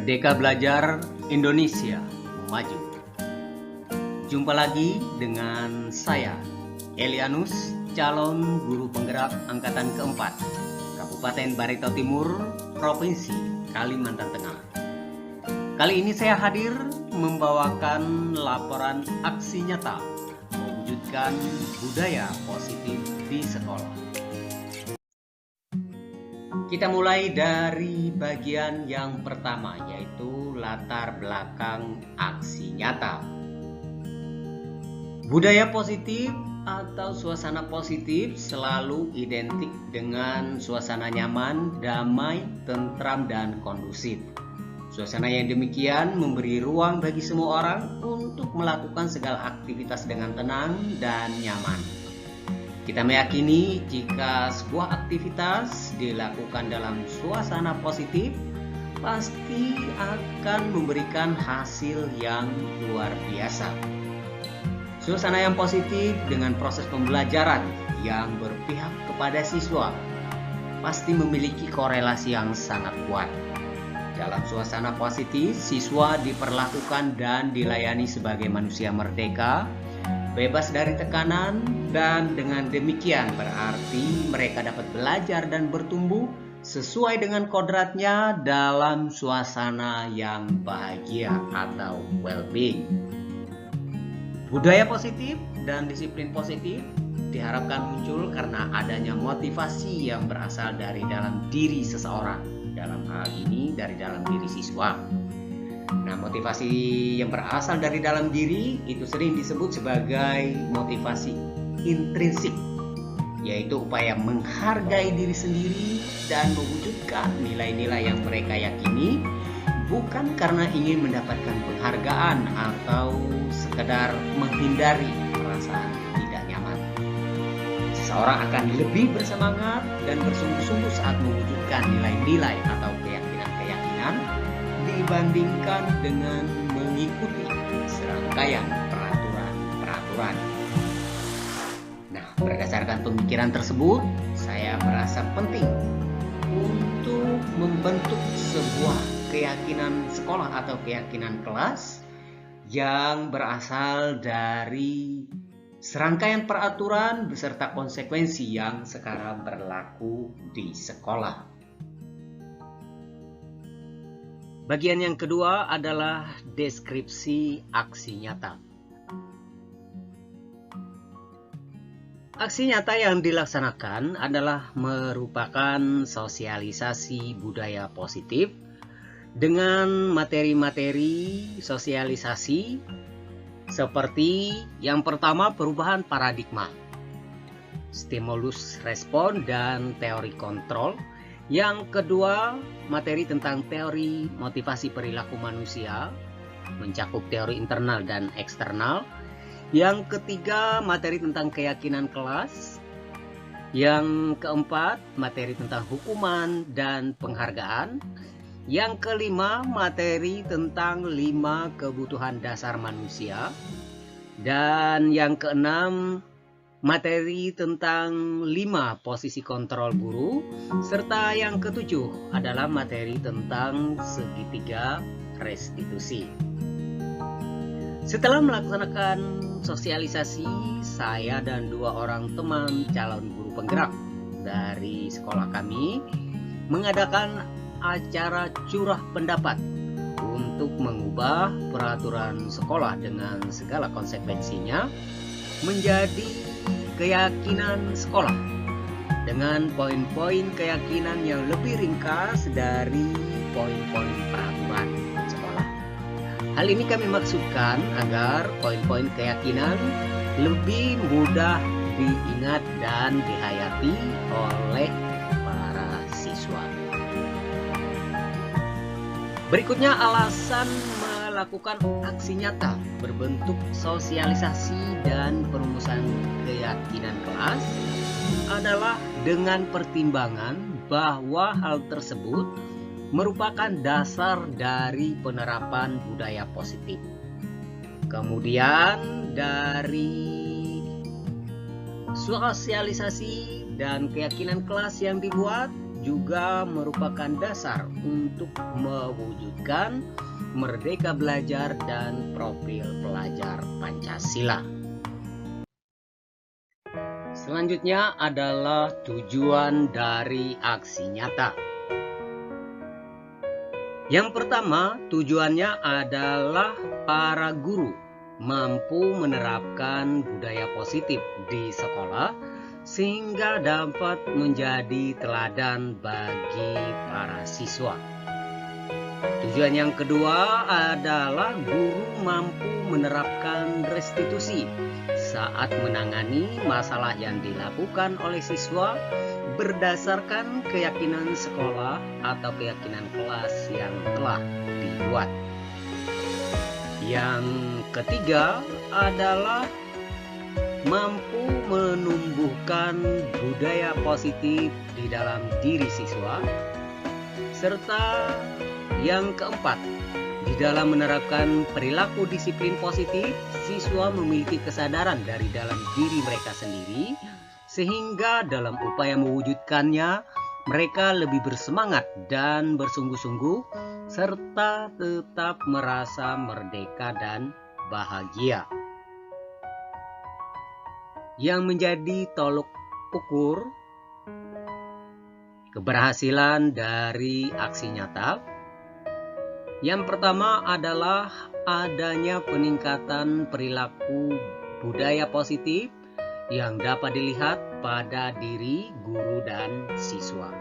Merdeka Belajar Indonesia Maju. Jumpa lagi dengan saya, Elianus, calon guru penggerak angkatan keempat, Kabupaten Barito Timur, Provinsi Kalimantan Tengah. Kali ini saya hadir membawakan laporan aksi nyata mewujudkan budaya positif di sekolah. Kita mulai dari bagian yang pertama, yaitu latar belakang aksi nyata. Budaya positif atau suasana positif selalu identik dengan suasana nyaman, damai, tentram, dan kondusif. Suasana yang demikian memberi ruang bagi semua orang untuk melakukan segala aktivitas dengan tenang dan nyaman. Kita meyakini jika sebuah aktivitas dilakukan dalam suasana positif, pasti akan memberikan hasil yang luar biasa. Suasana yang positif dengan proses pembelajaran yang berpihak kepada siswa pasti memiliki korelasi yang sangat kuat. Dalam suasana positif, siswa diperlakukan dan dilayani sebagai manusia merdeka, bebas dari tekanan, dan dengan demikian berarti mereka dapat belajar dan bertumbuh sesuai dengan kodratnya dalam suasana yang bahagia atau well-being. Budaya positif dan disiplin positif diharapkan muncul karena adanya motivasi yang berasal dari dalam diri seseorang, dalam hal ini dari dalam diri siswa. Nah, motivasi yang berasal dari dalam diri itu sering disebut sebagai motivasi intrinsik, yaitu upaya menghargai diri sendiri dan mewujudkan nilai-nilai yang mereka yakini, bukan karena ingin mendapatkan penghargaan atau sekedar menghindari perasaan tidak nyaman. Seseorang akan lebih bersemangat dan bersungguh-sungguh saat mewujudkan nilai-nilai atau keyakinan-keyakinan dibandingkan dengan mengikuti serangkaian peraturan-peraturan. Nah, berdasarkan pemikiran tersebut, saya merasa penting untuk membentuk sebuah keyakinan sekolah atau keyakinan kelas yang berasal dari serangkaian peraturan beserta konsekuensi yang sekarang berlaku di sekolah. Bagian yang kedua adalah deskripsi aksi nyata. Aksi nyata yang dilaksanakan adalah merupakan sosialisasi budaya positif dengan materi-materi sosialisasi seperti yang pertama perubahan paradigma, stimulus respon, dan teori kontrol. Yang kedua, materi tentang teori motivasi perilaku manusia, mencakup teori internal dan eksternal. Yang ketiga, materi tentang keyakinan kelas. Yang keempat, materi tentang hukuman dan penghargaan. Yang kelima, materi tentang 5 kebutuhan dasar manusia. Dan yang keenam, materi tentang 5 posisi kontrol guru, serta yang ketujuh adalah materi tentang segitiga restitusi. Setelah melaksanakan sosialisasi, saya dan 2 orang teman calon guru penggerak dari sekolah kami mengadakan acara curah pendapat untuk mengubah peraturan sekolah dengan segala konsekuensinya menjadi keyakinan sekolah dengan poin-poin keyakinan yang lebih ringkas dari poin-poin peraturan sekolah. Hal ini kami maksudkan agar poin-poin keyakinan lebih mudah diingat dan dihayati oleh para siswa. Berikutnya, alasan melakukan aksi nyata berbentuk sosialisasi dan perumusan keyakinan kelas adalah dengan pertimbangan bahwa hal tersebut merupakan dasar dari penerapan budaya positif. Kemudian dari sosialisasi dan keyakinan kelas yang dibuat juga merupakan dasar untuk mewujudkan merdeka belajar dan profil pelajar Pancasila. Selanjutnya adalah tujuan dari aksi nyata. Yang pertama, tujuannya adalah para guru mampu menerapkan budaya positif di sekolah sehingga dapat menjadi teladan bagi para siswa. Tujuan yang kedua adalah guru mampu menerapkan restitusi saat menangani masalah yang dilakukan oleh siswa berdasarkan keyakinan sekolah atau keyakinan kelas yang telah dibuat. Yang ketiga adalah mampu menumbuhkan budaya positif di dalam diri siswa. Serta yang keempat, di dalam menerapkan perilaku disiplin positif, siswa memiliki kesadaran dari dalam diri mereka sendiri, sehingga dalam upaya mewujudkannya, mereka lebih bersemangat dan bersungguh-sungguh, serta tetap merasa merdeka dan bahagia. Yang menjadi tolok ukur keberhasilan dari aksi nyata, yang pertama adalah adanya peningkatan perilaku budaya positif yang dapat dilihat pada diri guru dan siswa.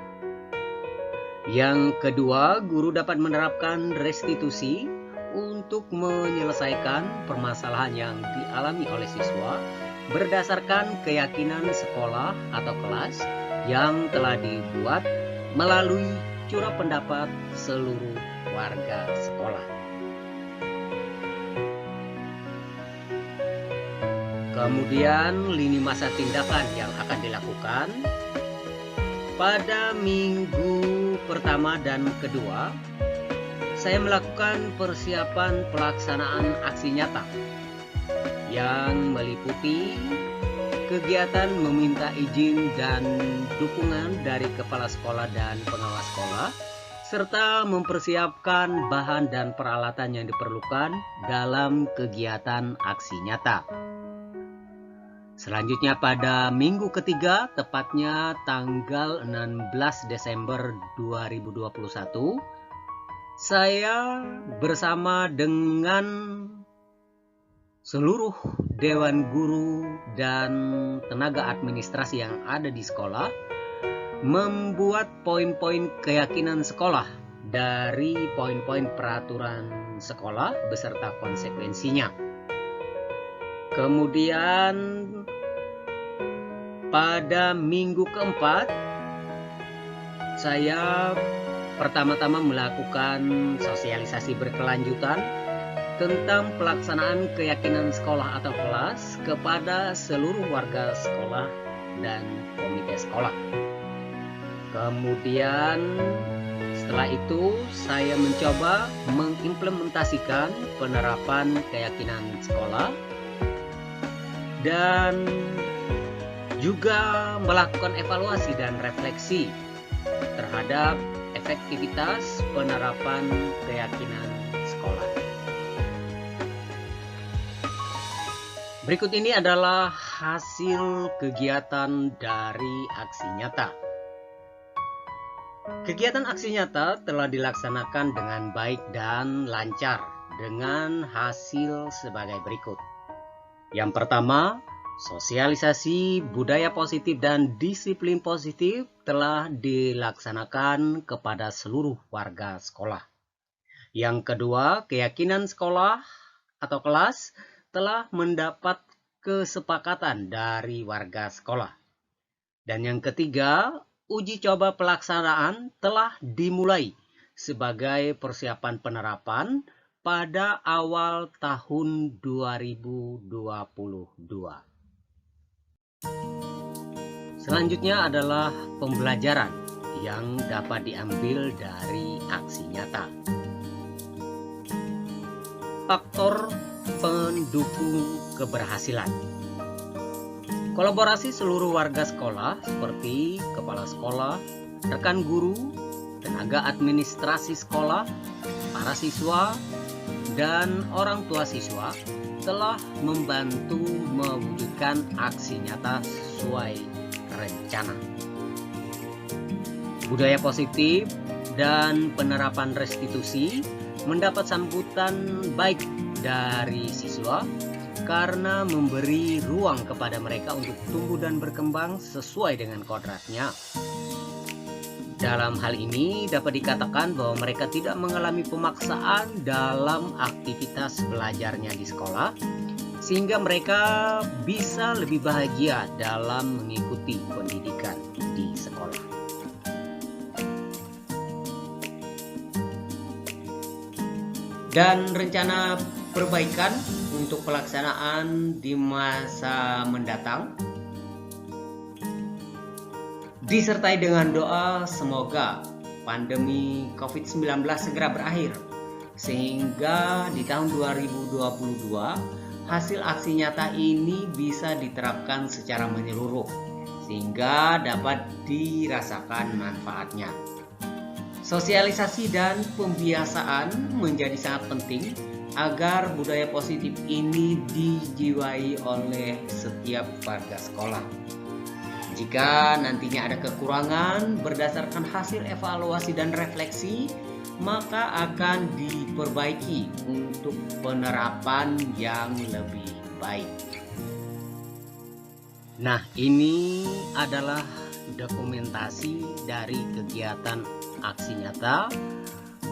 Yang kedua, guru dapat menerapkan restitusi untuk menyelesaikan permasalahan yang dialami oleh siswa berdasarkan keyakinan sekolah atau kelas yang telah dibuat melalui curah pendapat seluruh warga sekolah. Kemudian lini masa tindakan yang akan dilakukan pada minggu pertama dan kedua, saya melakukan persiapan pelaksanaan aksi nyata yang meliputi kegiatan meminta izin dan dukungan dari kepala sekolah dan pengawas sekolah, serta mempersiapkan bahan dan peralatan yang diperlukan dalam kegiatan aksi nyata. Selanjutnya pada minggu ketiga, tepatnya tanggal 16 Desember 2021, saya bersama dengan seluruh dewan guru dan tenaga administrasi yang ada di sekolah membuat poin-poin keyakinan sekolah dari poin-poin peraturan sekolah beserta konsekuensinya. Kemudian pada minggu keempat, saya pertama-tama melakukan sosialisasi berkelanjutan tentang pelaksanaan keyakinan sekolah atau kelas kepada seluruh warga sekolah dan komite sekolah. Kemudian setelah itu saya mencoba mengimplementasikan penerapan keyakinan sekolah dan juga melakukan evaluasi dan refleksi terhadap efektivitas penerapan keyakinan sekolah. Berikut ini adalah hasil kegiatan dari aksi nyata. Kegiatan aksi nyata telah dilaksanakan dengan baik dan lancar dengan hasil sebagai berikut. Yang pertama, sosialisasi budaya positif dan disiplin positif telah dilaksanakan kepada seluruh warga sekolah. Yang kedua, keyakinan sekolah atau kelas telah mendapat kesepakatan dari warga sekolah. Dan yang ketiga, uji coba pelaksanaan telah dimulai sebagai persiapan penerapan pada awal tahun 2022. Selanjutnya adalah pembelajaran yang dapat diambil dari aksi nyata. Faktor pendukung keberhasilan. Kolaborasi seluruh warga sekolah seperti kepala sekolah, rekan guru, tenaga administrasi sekolah, para siswa, dan orang tua siswa telah membantu mewujudkan aksi nyata sesuai rencana. Budaya positif dan penerapan restitusi mendapat sambutan baik dari siswa karena memberi ruang kepada mereka untuk tumbuh dan berkembang sesuai dengan kodratnya. Dalam hal ini dapat dikatakan bahwa mereka tidak mengalami pemaksaan dalam aktivitas belajarnya di sekolah, sehingga mereka bisa lebih bahagia dalam mengikuti pendidikan di sekolah. Dan rencana perbaikan untuk pelaksanaan di masa mendatang disertai dengan doa semoga pandemi COVID-19 segera berakhir, sehingga di tahun 2022 hasil aksi nyata ini bisa diterapkan secara menyeluruh sehingga dapat dirasakan manfaatnya. Sosialisasi dan pembiasaan menjadi sangat penting agar budaya positif ini dijiwai oleh setiap warga sekolah. Jika nantinya ada kekurangan berdasarkan hasil evaluasi dan refleksi, maka akan diperbaiki untuk penerapan yang lebih baik. Nah, ini adalah dokumentasi dari kegiatan aksi nyata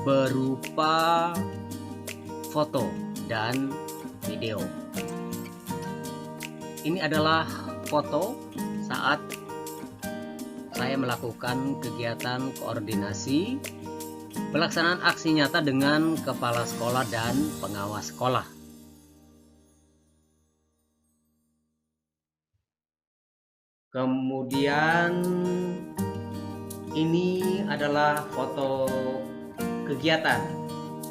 berupa foto dan video. Ini adalah foto saat saya melakukan kegiatan koordinasi pelaksanaan aksi nyata dengan kepala sekolah dan pengawas sekolah. Kemudian ini adalah foto kegiatan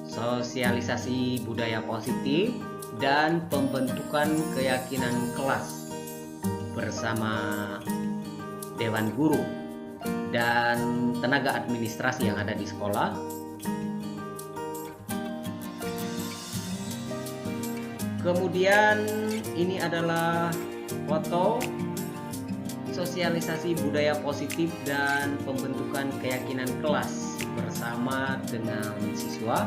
sosialisasi budaya positif dan pembentukan keyakinan kelas bersama Dewan Guru dan tenaga administrasi yang ada di sekolah. Kemudian ini adalah foto sosialisasi budaya positif dan pembentukan keyakinan kelas bersama dengan siswa.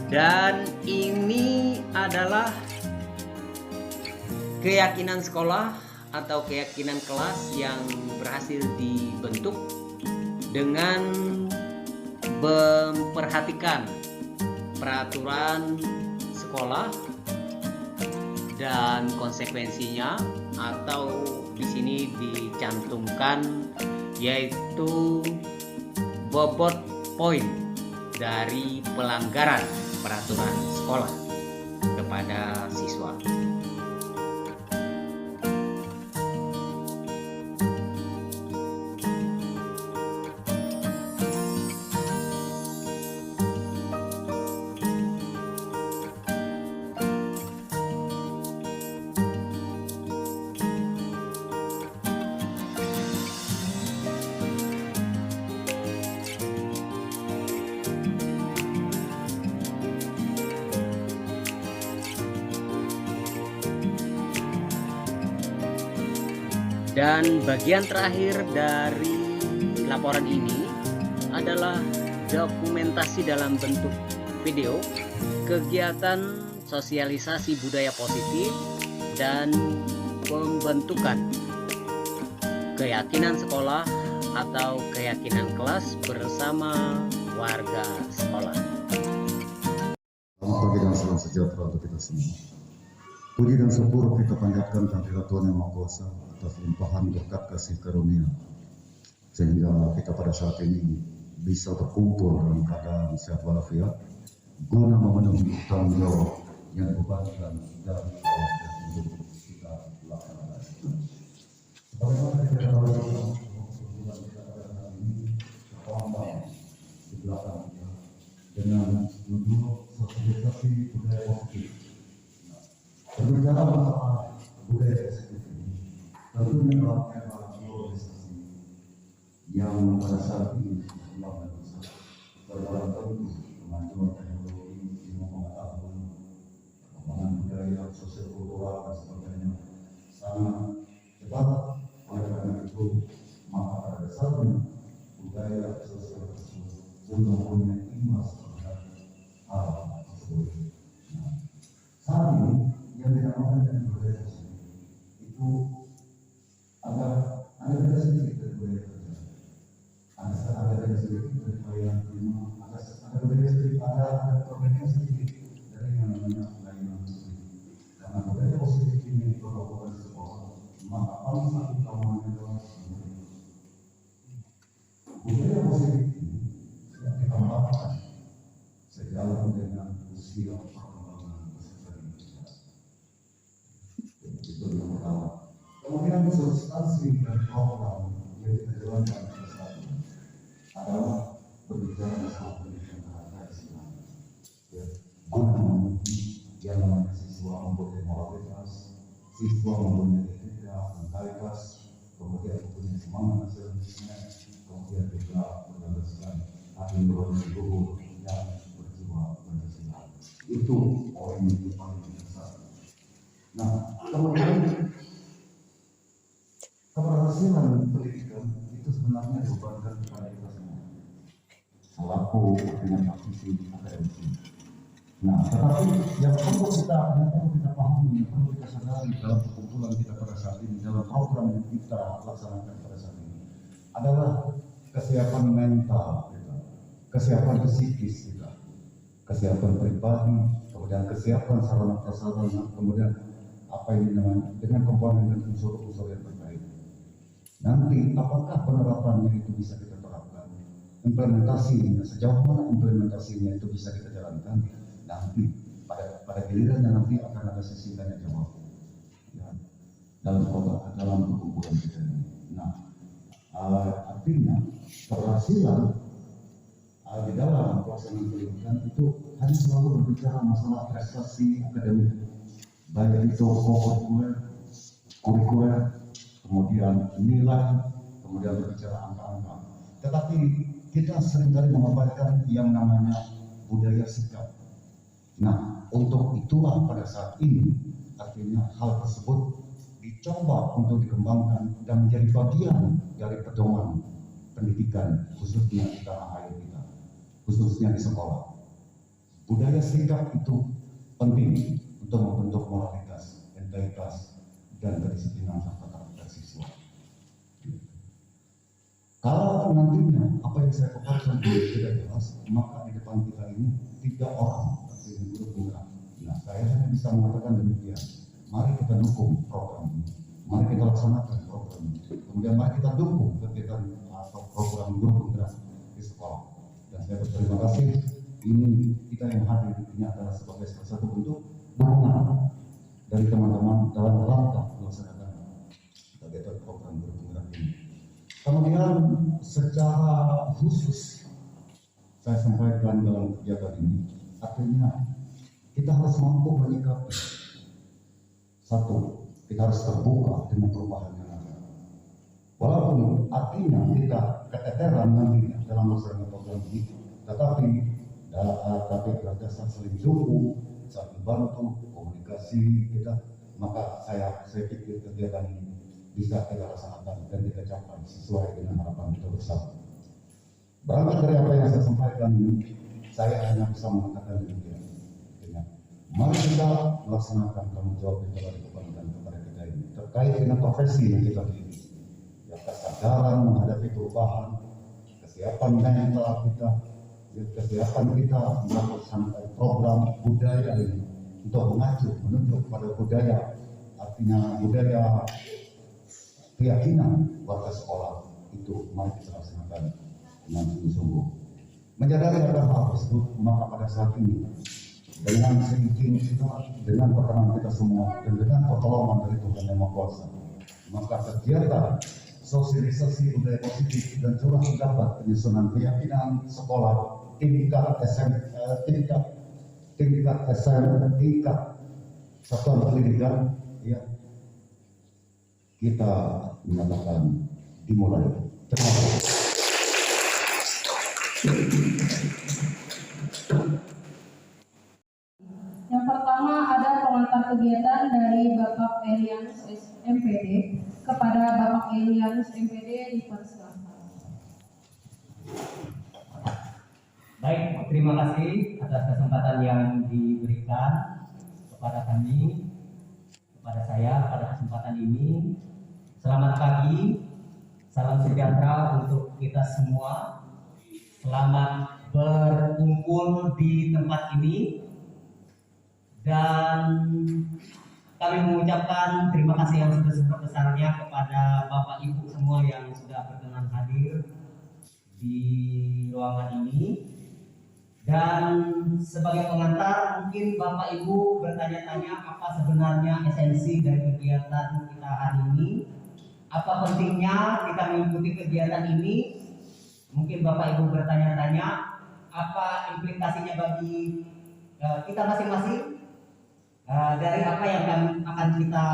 Dan ini adalah keyakinan sekolah atau keyakinan kelas yang berhasil dibentuk dengan memperhatikan peraturan sekolah dan konsekuensinya, atau di sini dicantumkan yaitu bobot poin dari pelanggaran peraturan sekolah kepada siswa. Dan bagian terakhir dari laporan ini adalah dokumentasi dalam bentuk video kegiatan sosialisasi budaya positif dan pembentukan keyakinan sekolah atau keyakinan kelas bersama warga sekolah. Selamat pagi dan salam sejahtera untuk kita semua. Puji dan syukur kita panjatkan kehadirat Tuhan Yang Maha Kuasa atas limpahan berkat kasih karunia, sehingga kita pada saat ini bisa berkumpul dalam keadaan sehat walafiat guna memenuhi tanggung jawab yang dibebankan dari Allah untuk kita laksanakan. Sebagaimana kita tahu, kita pada saat ini terpampang di belakang kita dengan judul sosialisasi budaya positif. Berbicara masalah budaya positif ini, Tentunya dalam era globalisasi yang pada saat ini berkembang dan besar, terdapat tentu kemajuan teknologi, ilmu pengetahuan, perkembangan budaya, sosial kultural dan sebagainya sangat cepat. Oleh karena itu, maka pada dasarnya budaya sosial tersebut juga mempunyai imbas terhadap hal tersebut. Nah, saat ini yang dinamakan dengan budaya tersebut itu ada beda sedikit dari budaya kerja, ada beda sedikit dari pelayanan terima, ada beda sedikit, ada perbedaan sedikit dari yang namanya pelayanan positif. Karena budaya positif ini diperlakukan di sekolah, maka paling satu utamanya adalah budaya positif ini yang dikembangkan sejalan dengan usia perkembangan kesehatan kita. Itu yang pertama. Kemudian substansi dari program yang kita jalankan pada saat ini adalah berbicara masalah pendidikan bahasa Islam. Guna memenuhi yang namanya siswa mempunyai moralitas, siswa mempunyai etika, mentalitas, kemudian mempunyai semangat nasionalisme, kemudian juga berlandaskan hati nurani luhur yang berjiwa Pancasila. Itu poin yang paling besar. Nah, kemudian keberhasilan pendidikan itu sebenarnya dibebankan kepada kita semua selaku dengan praktisi akademisi. Nah, tetapi yang perlu kita pahami, yang perlu kita sadari dalam perkumpulan kita pada saat ini, dalam program yang kita laksanakan pada saat ini adalah kesiapan mental kita, kesiapan psikis kita, kesiapan pribadi, kemudian kesiapan sarana prasarana, kemudian apa ini dengan komponen dan unsur-unsur yang terkait. Nanti apakah penerapannya itu bisa kita terapkan, implementasinya sejauh mana implementasinya itu bisa kita jalankan, nanti pada gilirannya nanti akan ada sesi tanya jawab ya, dalam perkumpulan kita ini. Nah, artinya keberhasilan di dalam pelaksanaan pendidikan itu hanya selalu berbicara masalah prestasi akademik, baik itu kurikuler, kemudian nilai, kemudian berbicara angka-angka. Tetapi kita seringkali mengabaikan yang namanya budaya sikap. Nah, untuk itulah pada saat ini artinya hal tersebut dicoba untuk dikembangkan dan menjadi bagian dari pedoman pendidikan khususnya di tanah air kita, khususnya di sekolah. Budaya sikap itu penting untuk membentuk moralitas, integritas, dan kedisiplinan serta karakter siswa. Kalau nantinya apa yang saya paparkan tidak jelas, maka di depan kita ini 3 orang yang berhubungan. Nah, saya hanya bisa mengatakan demikian. Mari kita dukung program ini, mari kita laksanakan program ini, kemudian mari kita dukung kegiatan atau program guru penggerak di sekolah. Dan saya berterima kasih. Ini kita yang hadir ini adalah sebagai salah satu bentuk dukungan dari teman-teman dalam rangka melaksanakan kegiatan program guru penggerak ini. Kemudian secara khusus saya sampaikan dalam kegiatan ini, artinya kita harus mampu menyikapi. Satu, kita harus terbuka dengan perubahan yang ada. Walaupun artinya kita keteteran nantinya dalam melaksanakan program ini, tetapi atas dasar saling dukung, saling bantu, komunikasi kita, maka saya pikir kegiatan ini bisa kita laksanakan dan kita capai sesuai dengan harapan kita bersama. Berangkat dari apa yang saya sampaikan ini, saya hanya bisa mengatakan demikian. Mari kita melaksanakan tanggung jawab yang telah dibebankan kepada kita ini terkait dengan profesi yang kita pilih. Ya, kesadaran menghadapi perubahan, kesiapan mental kita, kesiapan kita melaksanakan program budaya ini untuk menunjuk pada budaya, artinya budaya keyakinan warga sekolah itu mari kita laksanakan dengan sungguh-sungguh. Menyadari akan hal tersebut, maka pada saat ini dengan seizin kita, dengan perkenan kita semua, dan dengan pertolongan dari Tuhan Yang Maha Kuasa, maka kegiatan sosialisasi budaya positif dan curah pendapat penyusunan keyakinan sekolah tingkat satuan pendidikan ya kita menyatakan dimulai. Terima kasih. Yang pertama ada pengantar kegiatan dari Bapak Elianus MPD kepada Bapak Elianus MPD dipersilakan. Baik, terima kasih atas kesempatan yang diberikan kepada kami, kepada saya pada kesempatan ini. Selamat pagi, salam sejahtera untuk kita semua. Selamat berkumpul di tempat ini. Dan kami mengucapkan terima kasih yang sebesar-besarnya kepada Bapak Ibu semua yang sudah berkenan hadir di ruangan ini. Dan sebagai pengantar, mungkin Bapak Ibu bertanya-tanya apa sebenarnya esensi dari kegiatan kita hari ini, apa pentingnya kita mengikuti kegiatan ini. Mungkin Bapak Ibu bertanya-tanya apa implikasinya bagi kita masing-masing dari apa yang akan kita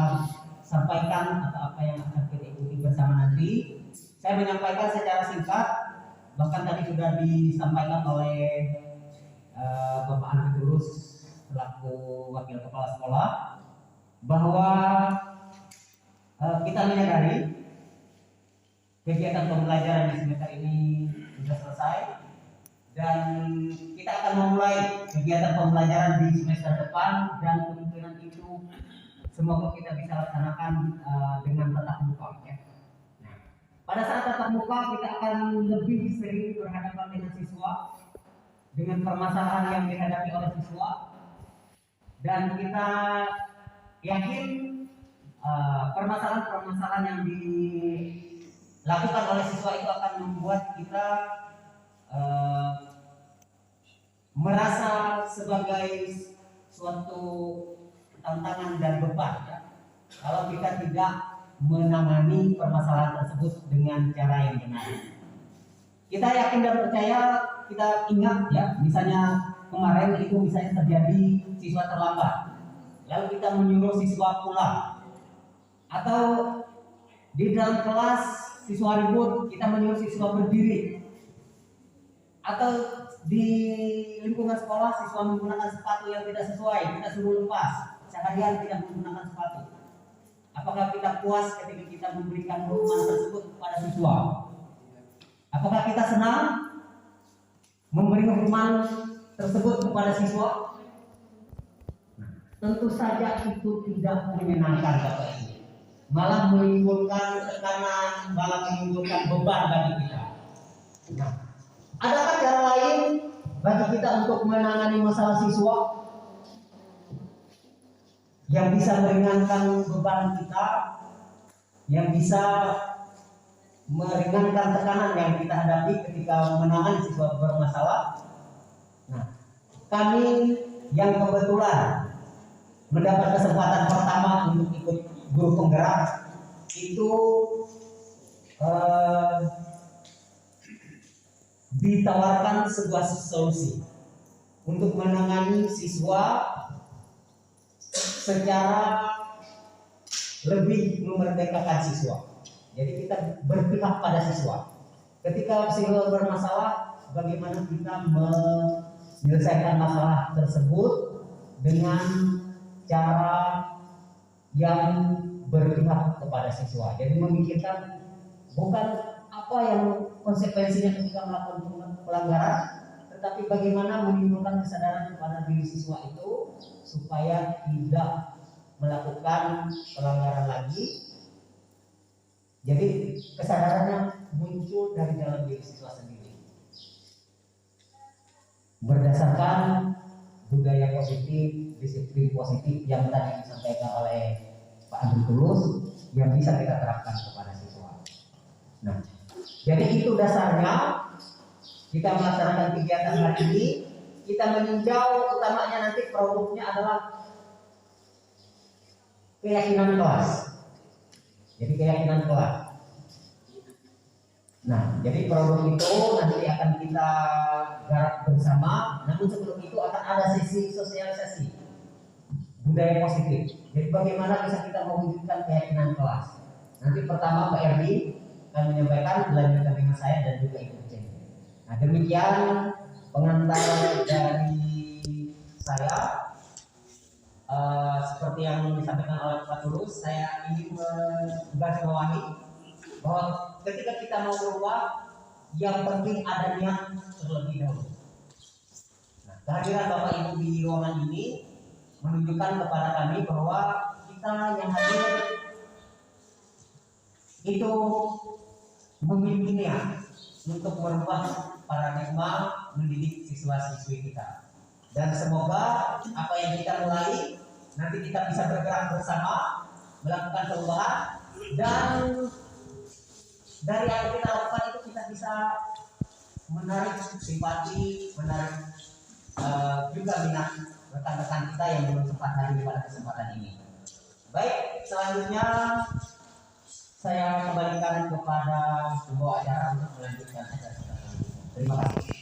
sampaikan atau apa yang akan kita ikuti bersama nanti. Saya menyampaikan secara singkat, bahkan tadi sudah disampaikan oleh Bapak Andri Tulus selaku Wakil Kepala Sekolah, bahwa kita menyadari kegiatan pembelajaran di semester ini sudah selesai dan kita akan memulai kegiatan pembelajaran di semester depan, dan kemungkinan itu semoga kita bisa laksanakan dengan tatap muka. Ya. Nah, pada saat tatap muka kita akan lebih sering berhadapan dengan siswa, dengan permasalahan yang dihadapi oleh siswa, dan kita yakin permasalahan-permasalahan yang dilakukan oleh siswa itu akan membuat kita merasa sebagai suatu tantangan dan beban, ya, kalau kita tidak menangani permasalahan tersebut dengan cara yang benar. Kita yakin dan percaya, kita ingat ya, misalnya kemarin itu misalnya terjadi siswa terlambat, lalu kita menyuruh siswa pulang, atau di dalam kelas siswa ribut, kita menyuruh siswa berdiri, atau di lingkungan sekolah siswa menggunakan sepatu yang tidak sesuai, kita suruh lepas, seharian tidak menggunakan sepatu. Apakah kita puas ketika kita memberikan hukuman tersebut kepada siswa? Apakah kita senang memberi hukuman tersebut kepada siswa? Tentu saja itu tidak menyenangkan Bapak Ibu, malah menimbulkan tekanan, malah menimbulkan beban bagi kita. Nah, adakah cara lain bagi kita untuk menangani masalah siswa yang bisa meringankan beban kita, yang bisa meringankan tekanan yang kita hadapi ketika menangani siswa bermasalah? Nah, kami yang kebetulan mendapat kesempatan pertama untuk ikut guru penggerak itu ditawarkan sebuah solusi untuk menangani siswa secara lebih memerdekakan siswa. Jadi kita berpihak pada siswa. Ketika siswa bermasalah, bagaimana kita menyelesaikan masalah tersebut dengan cara yang berpihak kepada siswa. Jadi memikirkan bukan apa yang konsekuensinya ketika melakukan pelanggaran, tetapi bagaimana menimbulkan kesadaran kepada diri siswa itu supaya tidak melakukan pelanggaran lagi. Jadi kesadarannya muncul dari dalam diri siswa sendiri, berdasarkan budaya positif, disiplin positif yang tadi disampaikan oleh Pak Andri Tulus, yang bisa kita terapkan kepada siswa. Nah, jadi itu dasarnya kita melaksanakan kegiatan hari ini. Kita meninjau utamanya nanti produknya adalah keyakinan kelas. Jadi keyakinan kelas. Nah, jadi produk itu nanti akan kita garap bersama. Namun sebelum itu akan ada sesi sosialisasi budaya positif. Jadi bagaimana bisa kita mewujudkan keyakinan kelas. Nanti pertama Pak Erdi akan menyampaikan, dilanjutkan dengan saya dan juga Ibu Ceng. Nah, demikian pengantar dari saya. Seperti yang disampaikan oleh Pak Tulus, saya ingin menggarisbawahi bahwa ketika kita mau berubah, yang penting ada niat terlebih dahulu. Nah, kehadiran Bapak Ibu di ruangan ini menunjukkan kepada kami bahwa kita yang hadir itu memiliki niat untuk merubah paradigma mendidik siswa-siswi kita. Dan semoga apa yang kita mulai nanti kita bisa bergerak bersama melakukan perubahan, dan dari yang kita lakukan itu kita bisa menarik simpati, menarik juga minat rekan-rekan kita yang belum sempat hadir pada kesempatan ini. Baik, selanjutnya saya kembalikan kepada pembawa acara untuk melanjutkan acara kita. Terima kasih.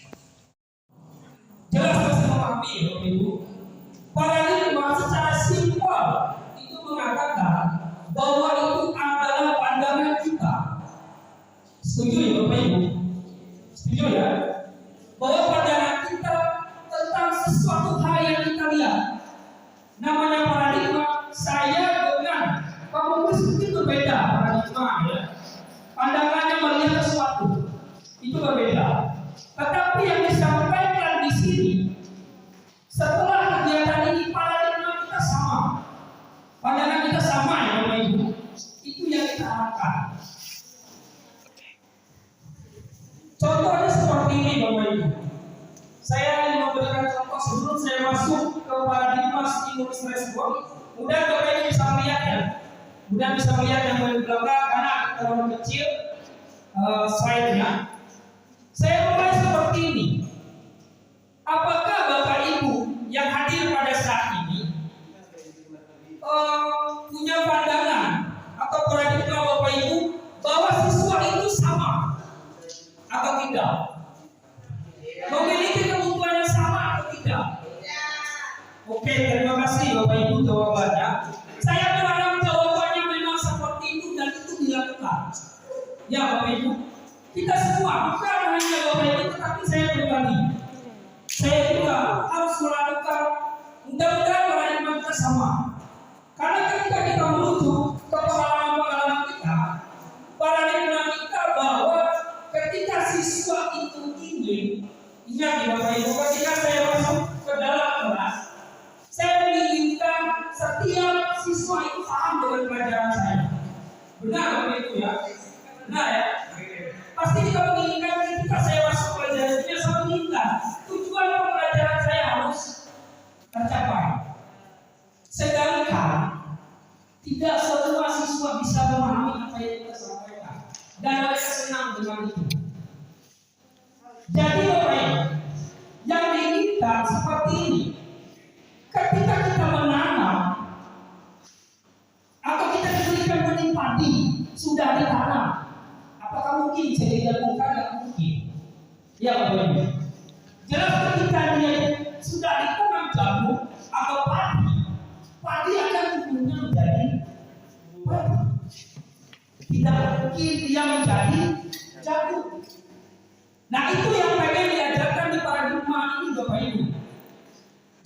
Jelas harus memahami, Bapak Ibu. Paradigma secara simpel itu mengatakan bahwa itu adalah pandangan kita. Setuju ya Bapak Ibu? Setuju ya? Bahwa pandangan kita tentang sesuatu hal yang kita lihat. Namanya paradigma. Saya dengan komunis itu berbeda paradigma ya. Pandangannya melihat sesuatu itu berbeda. Tetapi yang disampaikan di sini, setelah kegiatan ini paradigma kita sama, pandangan kita sama ya Bapak Ibu. Itu yang kita harapkan. Contohnya seperti ini Bapak Ibu. Saya ingin memberikan contoh sebelum saya masuk ke paradigma stimulus respon. Mudah Bapak Ibu bisa melihat ya. Mudah bisa melihat yang di belakang karena terlalu kecil slide-nya. Saya mulai seperti ini. Apakah Bapak Ibu yang hadir pada saat ini punya pandangan atau paradigma Bapak Ibu bahwa siswa itu sama atau tidak? Memiliki kebutuhan yang sama atau tidak? Oke, terima kasih Bapak Ibu jawabannya. Saya berharap jawabannya memang seperti itu dan itu dilakukan. Ya Bapak Ibu, kita semua bukan hanya Bapak Ibu, tetapi saya pribadi. Saya juga harus melakukan, mudah-mudahan paradigma kita sama. Karena ketika kita merujuk ke pengalaman-pengalaman kita, paradigma kita bahwa ketika siswa itu ingin, ingat ya Bapak Ibu, ketika saya masuk ke dalam kelas, saya menginginkan setiap siswa itu paham dengan pelajaran saya. Benar Bapak Ibu ya? Benar ya? Pasti kita menginginkan ketika saya masuk pelajaran ini, saya menginginkan tujuan pembelajaran saya harus tercapai. Sedangkan tidak semua siswa bisa memahami apa yang kita sampaikan dan mereka senang dengan itu. Jadi Bapak Ibu, yang diinginkan seperti ini. Ketika kita menanam atau kita diberikan benih padi sudah ditanam, apakah mungkin bisa dilakukan? Tidak mungkin. Ya Bapak Ibu. Jelas ketika dia sudah ditanam jagung atau padi, padi akan tumbuhnya menjadi padi. Tidak mungkin dia menjadi jagung. Nah itu yang pengen diajarkan di paradigma ini Bapak Ibu.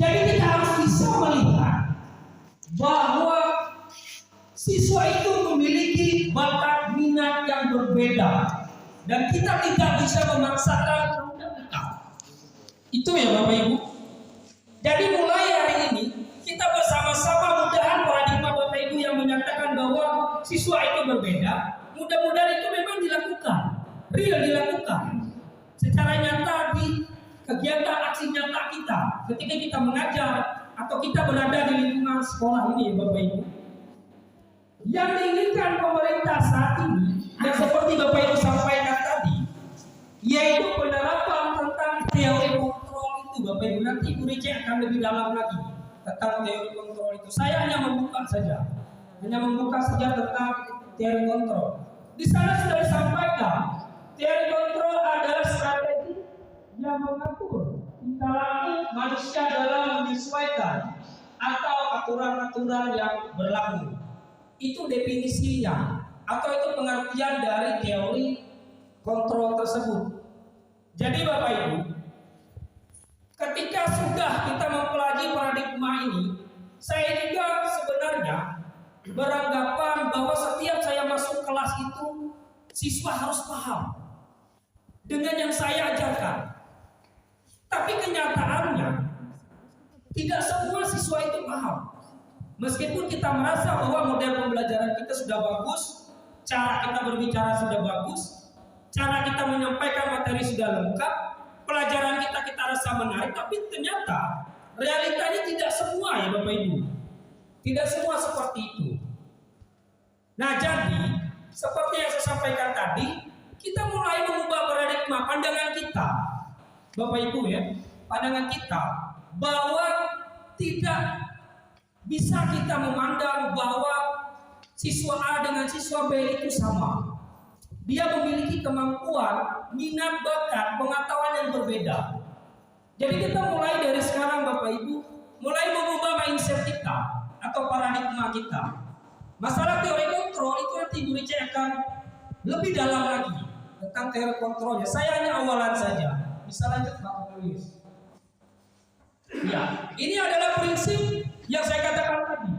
Jadi kita harus bisa melihat bahwa siswa itu memiliki bakat minat yang berbeda dan kita tidak bisa memaksakan kehendak kita. Itu ya Bapak Ibu. Jadi mulai hari ini kita bersama-sama mudahan paradigma Bapak Ibu yang menyatakan bahwa siswa itu berbeda, mudah-mudahan itu memang dilakukan, real dilakukan secara nyata di kegiatan aksi nyata kita ketika kita mengajar atau kita berada di lingkungan sekolah ini Bapak Ibu. Yang diinginkan pemerintah saat ini yang seperti Bapak Ibu sampaikan tadi, yaitu penerapan tentang teori kontrol itu Bapak Ibu. Nanti Ibu Rice akan lebih dalam lagi tentang teori kontrol itu. Saya hanya membuka saja tentang teori kontrol. Di sana sudah disampaikan teori kontrol adalah strategi yang mengatur tingkah laku manusia dalam menyesuaikan atau aturan-aturan yang berlaku. Itu definisinya atau itu pengertian dari teori kontrol tersebut. Jadi Bapak Ibu, ketika sudah kita mempelajari paradigma ini, saya juga sebenarnya beranggapan bahwa setiap saya masuk kelas itu siswa harus paham dengan yang saya ajarkan. Tapi kenyataannya tidak semua siswa itu paham. Meskipun kita merasa bahwa model pembelajaran kita sudah bagus, cara kita berbicara sudah bagus, cara kita menyampaikan materi sudah lengkap, pelajaran kita rasa menarik, tapi ternyata realitanya tidak semua ya Bapak Ibu. Tidak semua seperti itu. Nah jadi, seperti yang saya sampaikan tadi, kita mulai mengubah paradigma pandangan kita, Bapak Ibu ya, pandangan kita bahwa tidak bisa kita memandang bahwa siswa A dengan siswa B itu sama. Dia memiliki kemampuan, minat, bakat, pengetahuan yang berbeda. Jadi kita mulai dari sekarang Bapak Ibu, mulai mengubah mindset kita atau paradigma kita. Masalah teori kontrol itu nanti Bu Rice akan lebih dalam lagi tentang teori kontrolnya. Saya hanya awalan saja. Bisa lanjut Pak Penulis. Ya, ini adalah prinsip yang saya katakan tadi.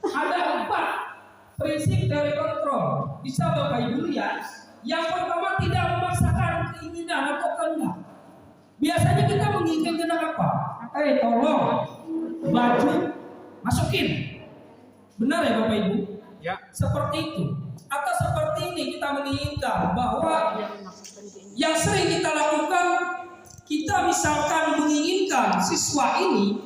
Ada 4 prinsip teori kontrol. Bisa Bapak Ibu lihat. Yang pertama, tidak memaksakan keinginan atau kehendak. Biasanya kita menginginkan apa? Tolong baju masukin. Benar ya Bapak Ibu? Ya. Seperti itu. Atau seperti ini kita menginginkan bahwa yang sering kita lakukan, kita misalkan menginginkan siswa ini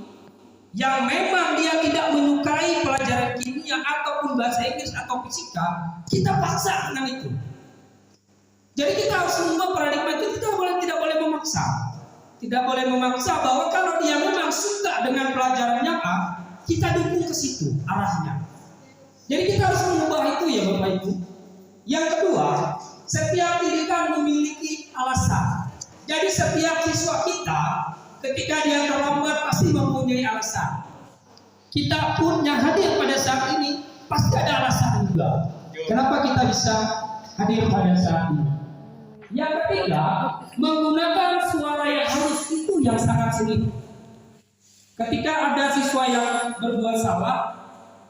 yang memang dia tidak menyukai pelajaran kimia ataupun bahasa Inggris atau fisika, kita paksa dengan itu. Jadi kita harus mengubah paradigma itu. Kita tidak boleh memaksa. Tidak boleh memaksa bahwa kalau dia memang suka dengan pelajarannya A, kita dukung ke situ arahnya. Jadi kita harus mengubah itu ya Bapak Ibu. Yang kedua, setiap didikan memiliki alasan. Jadi setiap siswa kita ketika dia terlambat pasti mempunyai alasan. Kita pun yang hadir pada saat ini pasti ada alasan juga. Kenapa kita bisa hadir pada saat ini? Yang ketiga, menggunakan suara yang halus itu yang sangat sulit. Ketika ada siswa yang berbuat salah,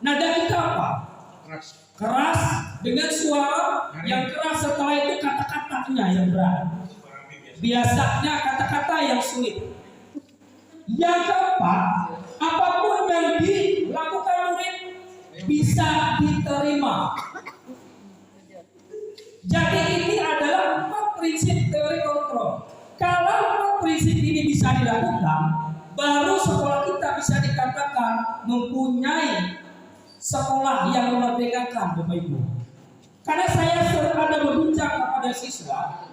nada kita apa? Keras dengan suara yang keras, setelah itu kata-katanya yang berat. Biasanya kata-kata yang sulit. Yang keempat, apapun yang dilakukan murid bisa diterima. Jadi ini adalah 4 prinsip teori kontrol. Kalau 4 prinsip ini bisa dilakukan, baru sekolah kita bisa dikatakan mempunyai sekolah yang memerdekakan Bapak Ibu. Karena saya sering ada berbincang kepada siswa,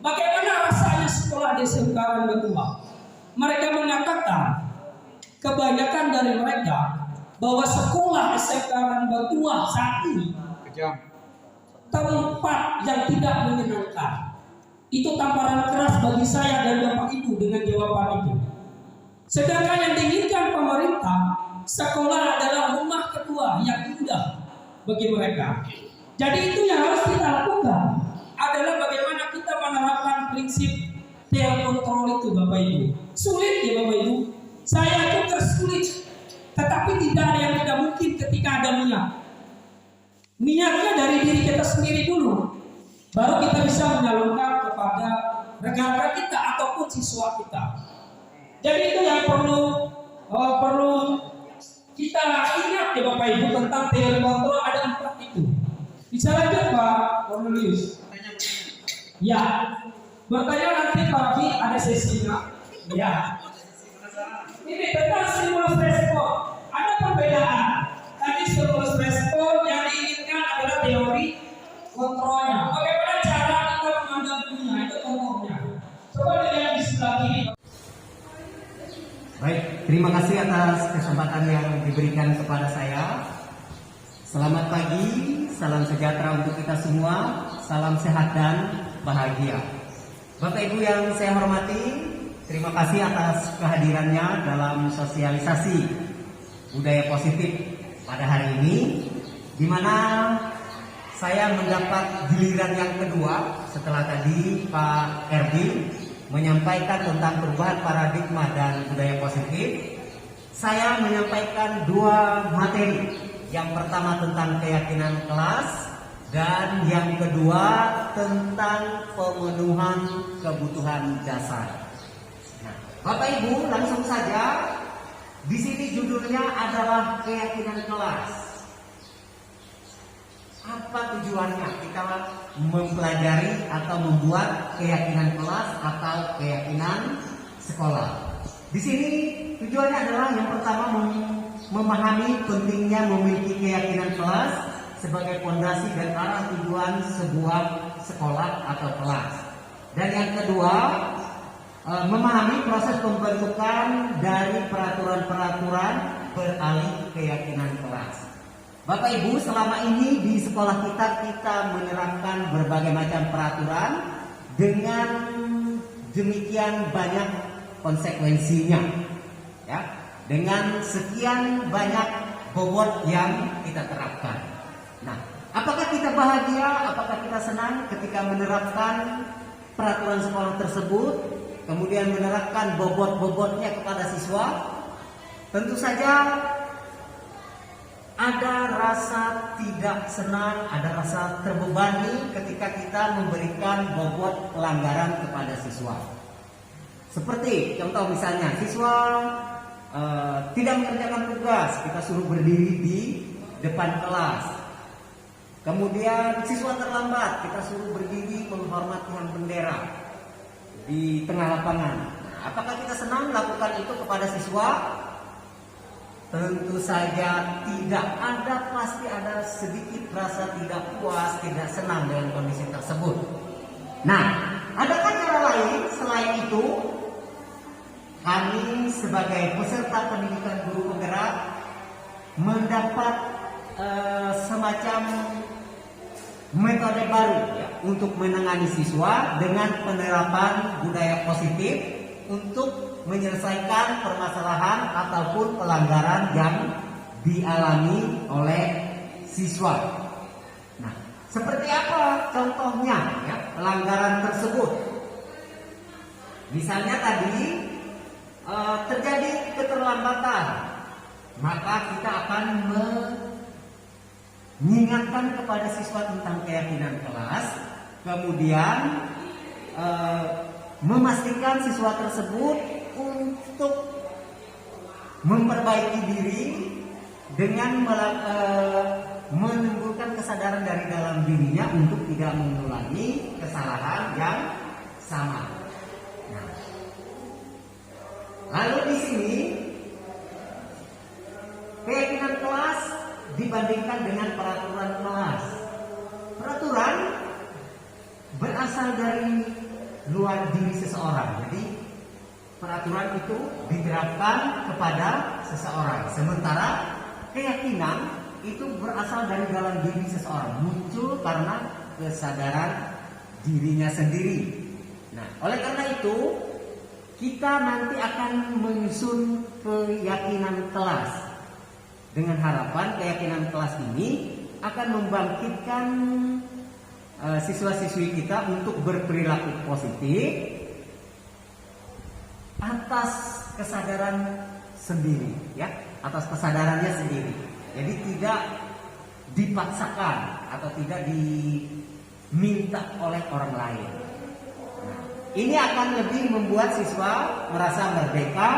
bagaimana rasanya sekolah di SMK Ranggatua. Mereka mengatakan, kebanyakan dari mereka, bahwa sekolah SMK Ranggatua saat ini tempat yang tidak menyenangkan. Itu tamparan keras bagi saya dan Bapak Ibu dengan jawaban itu. Sedangkan yang diinginkan pemerintah, sekolah adalah rumah kedua yang indah bagi mereka. Jadi itu yang harus kita lakukan adalah bagaimana kita menerapkan prinsip teori kontrol itu Bapak Ibu. Sulit ya Bapak Ibu. Saya juga sulit. Tetapi tidak ada yang tidak mungkin ketika ada niat. Niatnya dari diri kita sendiri dulu. Baru kita bisa menyalurkan kepada rekan-rekan kita ataupun siswa kita. Jadi itu yang perlu kita ingat ya Bapak Ibu tentang teori kontrol, ada 4 itu. Bisa lanjut Pak Cornelius? Ya, bertanya nanti pagi ada sesinya. Ya. Ini tentang stimulus respon. Ada perbedaan. Tadi stimulus respon yang diinginkan adalah teori kontrolnya. Bagaimana cara kita memandang dunia, itu contohnya. Coba dilihat di sebelah kiri. Baik, terima kasih atas kesempatan yang diberikan kepada saya. Selamat pagi, salam sejahtera untuk kita semua, salam sehat dan bahagia. Bapak Ibu yang saya hormati, terima kasih atas kehadirannya dalam sosialisasi budaya positif pada hari ini, di mana saya mendapat giliran yang kedua setelah tadi Pak Erdi menyampaikan tentang perubahan paradigma dan budaya positif. Saya menyampaikan dua materi. Yang pertama tentang keyakinan kelas dan yang kedua tentang pemenuhan kebutuhan dasar. Nah, Bapak Ibu, langsung saja. Di sini judulnya adalah keyakinan kelas. Apa tujuannya kita mempelajari atau membuat keyakinan kelas atau keyakinan sekolah? Di sini tujuannya adalah yang pertama memahami pentingnya memiliki keyakinan kelas sebagai fondasi dan arah tujuan sebuah sekolah atau kelas. Dan yang kedua, memahami proses pembentukan dari peraturan-peraturan beralih keyakinan kelas. Bapak Ibu, selama ini di sekolah kita menerapkan berbagai macam peraturan dengan demikian banyak konsekuensinya, ya, dengan sekian banyak bobot yang kita terapkan. Nah, apakah kita bahagia, apakah kita senang ketika menerapkan peraturan sekolah tersebut, kemudian menerapkan bobot-bobotnya kepada siswa? Tentu saja ada rasa tidak senang, ada rasa terbebani ketika kita memberikan bobot pelanggaran kepada siswa. Seperti contoh misalnya, siswa tidak mengerjakan tugas, kita suruh berdiri di depan kelas. Kemudian siswa terlambat, kita suruh berdiri menghormati bendera di tengah lapangan. Nah, apakah kita senang melakukan itu kepada siswa? Tentu saja tidak. Pasti ada sedikit rasa tidak puas, tidak senang dengan kondisi tersebut. Nah, adakah cara lain selain itu? Kami sebagai peserta pendidikan guru penggerak mendapat semacam metode baru, ya, untuk menangani siswa dengan penerapan budaya positif untuk menyelesaikan permasalahan ataupun pelanggaran yang dialami oleh siswa. Nah, seperti apa contohnya, ya, pelanggaran tersebut? Misalnya tadi terjadi keterlambatan, maka kita akan mengingatkan kepada siswa tentang keyakinan kelas, kemudian memastikan siswa tersebut untuk memperbaiki diri dengan menimbulkan kesadaran dari dalam dirinya untuk tidak mengulangi kesalahan yang sama. Nah, lalu di sini keyakinan kelas dibandingkan dengan peraturan kelas. Peraturan berasal dari luar diri seseorang. Jadi peraturan itu diterapkan kepada seseorang. Sementara keyakinan itu berasal dari dalam diri seseorang, muncul karena kesadaran dirinya sendiri. Nah, oleh karena itu kita nanti akan menyusun keyakinan kelas dengan harapan keyakinan kelas ini akan membangkitkan siswa-siswi kita untuk berperilaku positif atas kesadaran sendiri, ya, atas kesadarannya sendiri. Jadi tidak dipaksakan atau tidak diminta oleh orang lain. Nah, ini akan lebih membuat siswa merasa merdeka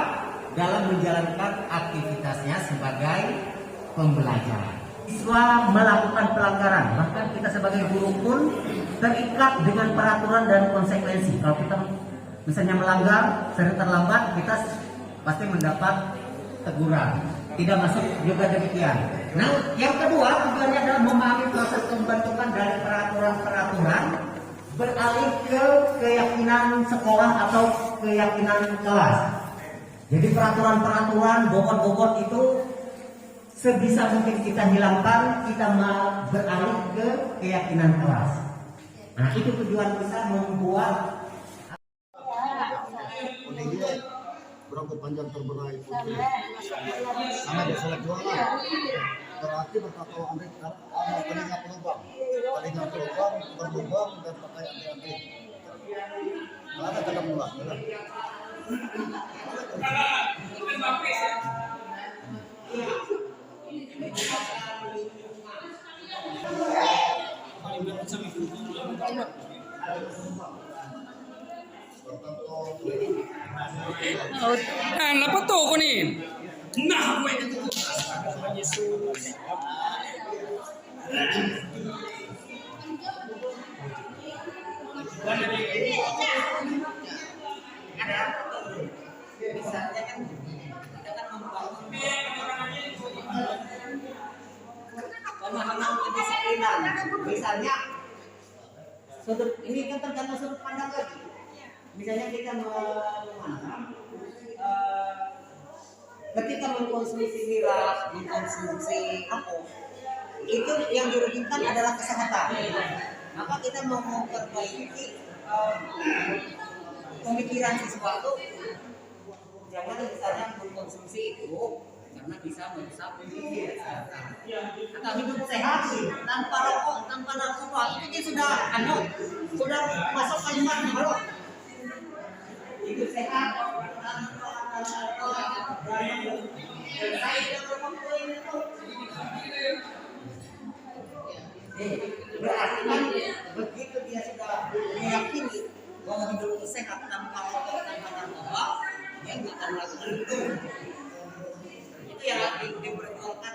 dalam menjalankan aktivitasnya sebagai pembelajaran. Siswa melakukan pelanggaran, bahkan kita sebagai guru pun terikat dengan peraturan dan konsekuensi. Kalau kita misalnya melanggar, sering terlambat, kita pasti mendapat teguran. Tidak masuk juga demikian. Nah, yang kedua tujuannya adalah memahami proses pembentukan dari peraturan-peraturan beralih ke keyakinan sekolah atau keyakinan kelas. Jadi peraturan-peraturan, bobot-bobot itu sebisa mungkin kita hilangkan, kita beralih ke keyakinan kelas. Nah, itu tujuan kita membuat berapa panjang terberai putri sama dia salah jualan Berarti berkata Anda telinga pelubang, berlubang dan pakai anti-anti. Nggak ada kata mulah. Nah, apa tuh kau nih? Nah, gue itu Yesus. Misalnya kan kita kan membangun pemahaman kedisiplinan. Misalnya sudut ini kan tergantung sudut pandang lagi. Misalnya kita memandang ketika mengkonsumsi miras, mengkonsumsi alkohol, itu yang dirugikan adalah kesehatan. Maka kita mau memperbaiki pemikiran siswa itu, jangan misalnya mengkonsumsi itu karena bisa merusak kesehatan. Atau hidup sehat tanpa rokok, tanpa narkoba, itu sudah sudah masuk kalimat baru. Hidup sehat tanpa narkoba. Berarti kan begitu dia sudah meyakini bahwa hidup itu sehat tanpa rokok, tanpa narkoba, dia nggak akan melakukan itu. Itu yang diperjuangkan.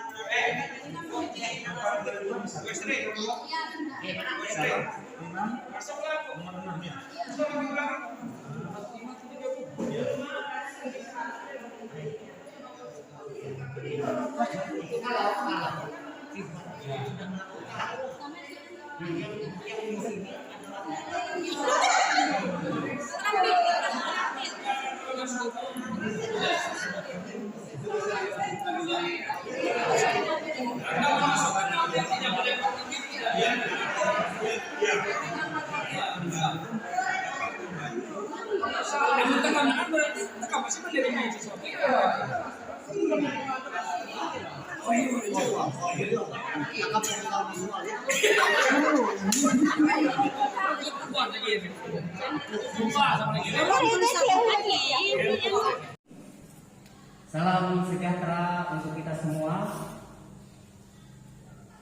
Salam sejahtera untuk kita semua.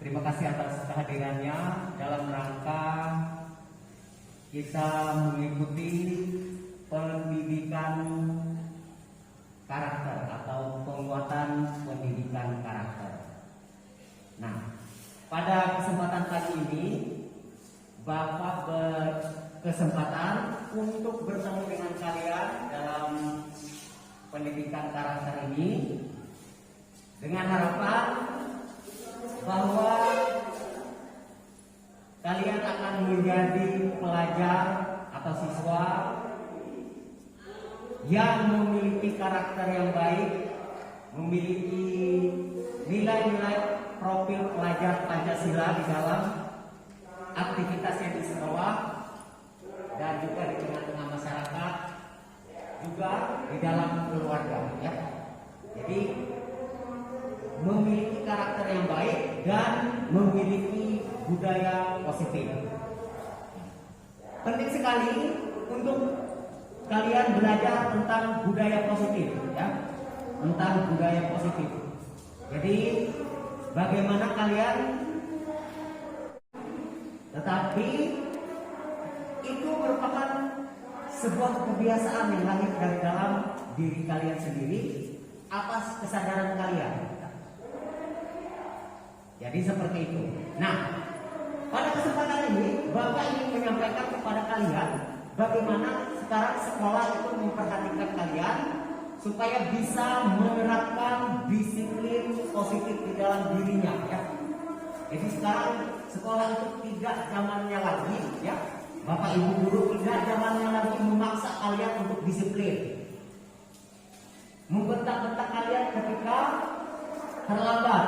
Terima kasih atas kehadirannya dalam rangka kita mengikuti pendidikan karakter atau penguatan pendidikan karakter. Nah, pada kesempatan kali ini Bapak berkesempatan untuk bertemu dengan kalian dalam pendidikan karakter ini dengan harapan bahwa kalian akan menjadi pelajar atau siswa yang memiliki karakter yang baik, memiliki nilai-nilai profil pelajar Pancasila di dalam aktivitasnya di sekolah dan juga di tengah-tengah masyarakat, juga di dalam keluarga, ya. Jadi memiliki karakter yang baik dan memiliki budaya positif. Penting sekali untuk kalian belajar tentang budaya positif, ya, tentang budaya positif. Jadi bagaimana kalian, tetapi itu merupakan sebuah kebiasaan yang lahir dari dalam diri kalian sendiri atas kesadaran kalian. Jadi seperti itu. Nah, pada kesempatan ini Bapak ingin menyampaikan kepada kalian bagaimana sekarang sekolah itu memperhatikan kalian supaya bisa menerapkan disiplin positif di dalam dirinya, ya. Jadi sekarang sekolah itu tidak zamannya lagi, ya. Bapak Ibu guru tidak zamannya lagi memaksa kalian untuk disiplin, membentak-bentak kalian ketika terlambat,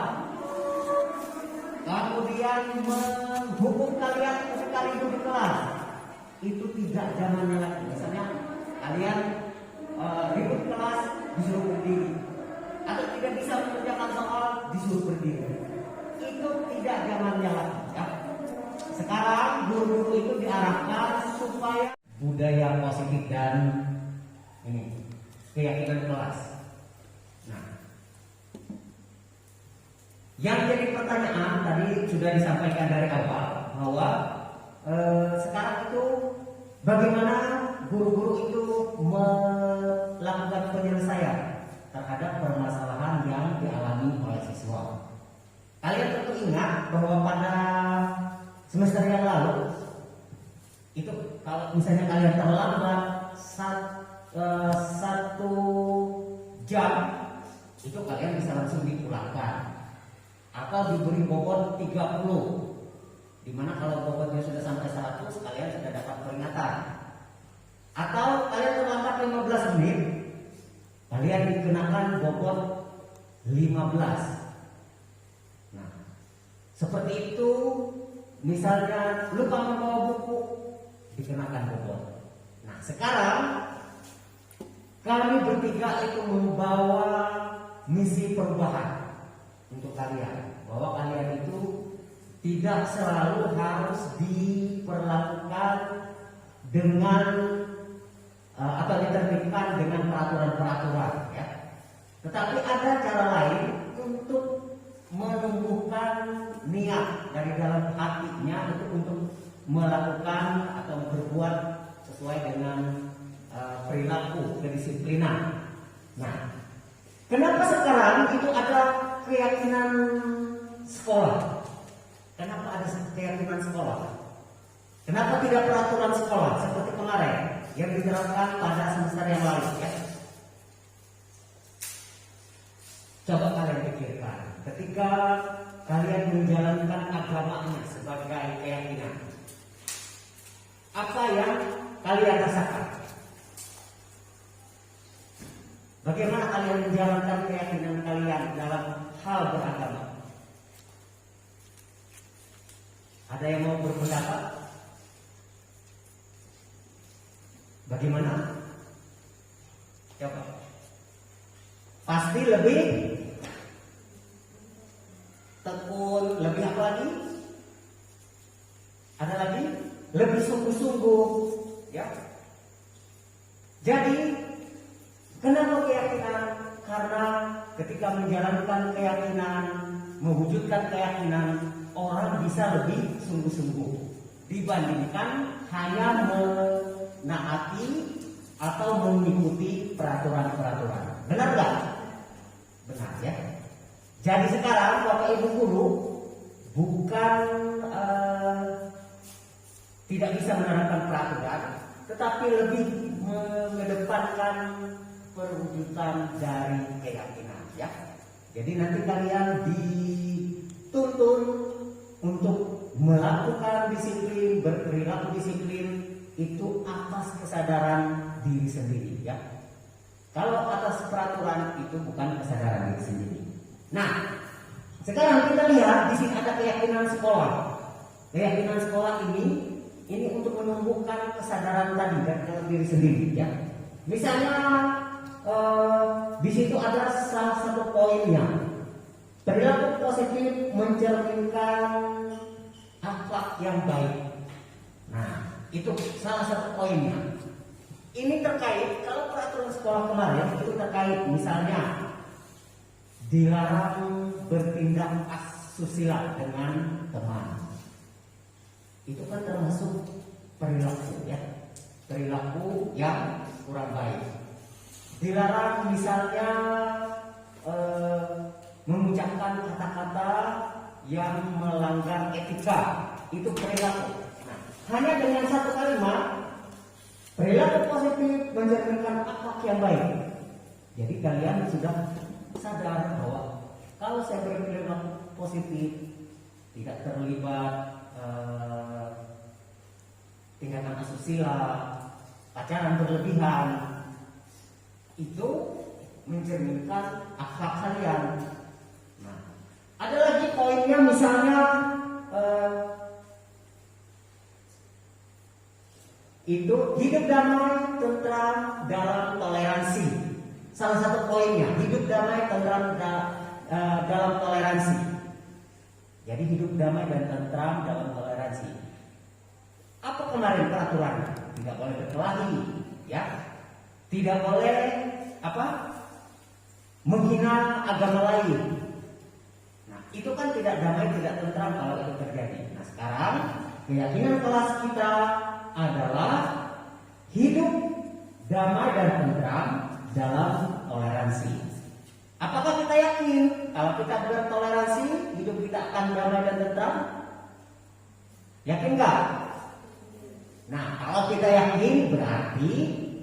kemudian menghukum kalian ketika ribut di kelas. Itu tidak zamannya lagi. Misalnya kalian ribut kelas disuruh berdiri, atau tidak bisa mengerjakan soal disuruh berdiri. budaya positif dan ini keyakinan kelas. Nah, yang jadi pertanyaan tadi sudah disampaikan dari awal bahwa sekarang itu bagaimana guru-guru itu melakukan penyelesaian terhadap permasalahan yang dialami oleh siswa. Kalian tentu ingat bahwa pada semester yang lalu itu kalau misalnya kalian terlambat 1 jam itu kalian bisa langsung dipulangkan atau diberi bobot 30, dimana kalau bobotnya sudah sampai 100 kalian sudah dapat peringatan. Atau kalian terlambat 15 menit kalian dikenakan bobot 15. Nah, seperti itu. Misalnya lupa membawa buku, dikenakan bobot. Nah, sekarang kami bertiga itu membawa misi perubahan untuk kalian, bahwa kalian itu tidak selalu harus diperlakukan dengan atau ditertibkan dengan peraturan-peraturan, ya. Tetapi ada cara lain untuk menumbuhkan niat dari dalam hatinya itu untuk melakukan atau berbuat sesuai dengan perilaku kedisiplinan. Nah, kenapa sekarang itu ada keyakinan sekolah? Kenapa ada keyakinan sekolah? Kenapa tidak peraturan sekolah seperti kemarin yang diterapkan pada semester yang lalu, ya? Coba kalian pikirkan, ketika kalian menjalankan agamanya sebagai keyakinan, apa yang kalian rasakan? Bagaimana kalian menjalankan keyakinan kalian dalam hal beragama? Ada yang mau berpendapat? Bagaimana? Coba. Pasti lebih tekun, lebih apa lagi? Ada lagi? Lebih sungguh-sungguh, ya. Jadi, kenapa keyakinan? Karena ketika menjalankan keyakinan, mewujudkan keyakinan, orang bisa lebih sungguh-sungguh dibandingkan hanya menaati atau mengikuti peraturan-peraturan. Benar nggak? Benar, ya. Jadi sekarang Bapak Ibu guru bukan tidak bisa menerapkan peraturan, tetapi lebih mengedepankan perwujudan dari keyakinan, ya. Jadi nanti kalian dituntun untuk melakukan disiplin, berperilaku disiplin itu atas kesadaran diri sendiri, ya. Kalau atas peraturan itu bukan kesadaran diri sendiri. Nah, sekarang kita lihat di sini ada keyakinan sekolah. Keyakinan sekolah ini untuk menumbuhkan kesadaran tadi dari dalam diri sendiri, ya. Misalnya di situ ada salah satu poinnya. Perilaku positif mencerminkan akhlak yang baik. Nah, itu salah satu poinnya. Ini terkait kalau peraturan sekolah kemarin itu terkait misalnya dilarang bertindak asusila dengan teman. Itu kan termasuk perilaku, ya. Perilaku yang kurang baik. Dilarang misalnya mengucapkan kata-kata yang melanggar etika. Itu perilaku. Nah, hanya dengan satu kalimat perilaku positif mencerminkan akhlak yang baik. Jadi kalian sudah sadar bahwa kalau saya berperilaku positif, tidak terlibat tindakan asusila, pacaran berlebihan, itu mencerminkan akhlak kalian. Nah, ada lagi poinnya misalnya itu hidup damai, tentram, dalam toleransi. Salah satu poinnya hidup damai, tentram, dalam toleransi. Jadi hidup damai dan tentram dalam toleransi. Apa kemarin peraturannya? tidak boleh berkelahi, ya, tidak boleh menghina agama lain. Nah, itu kan tidak damai, tidak tentram kalau itu terjadi. Nah, sekarang keyakinan kelas kita adalah hidup damai dan tentram dalam toleransi. Apakah kita yakin kalau kita bertoleransi hidup kita akan damai dan tentram? Yakin nggak? Nah, kalau kita yakin berarti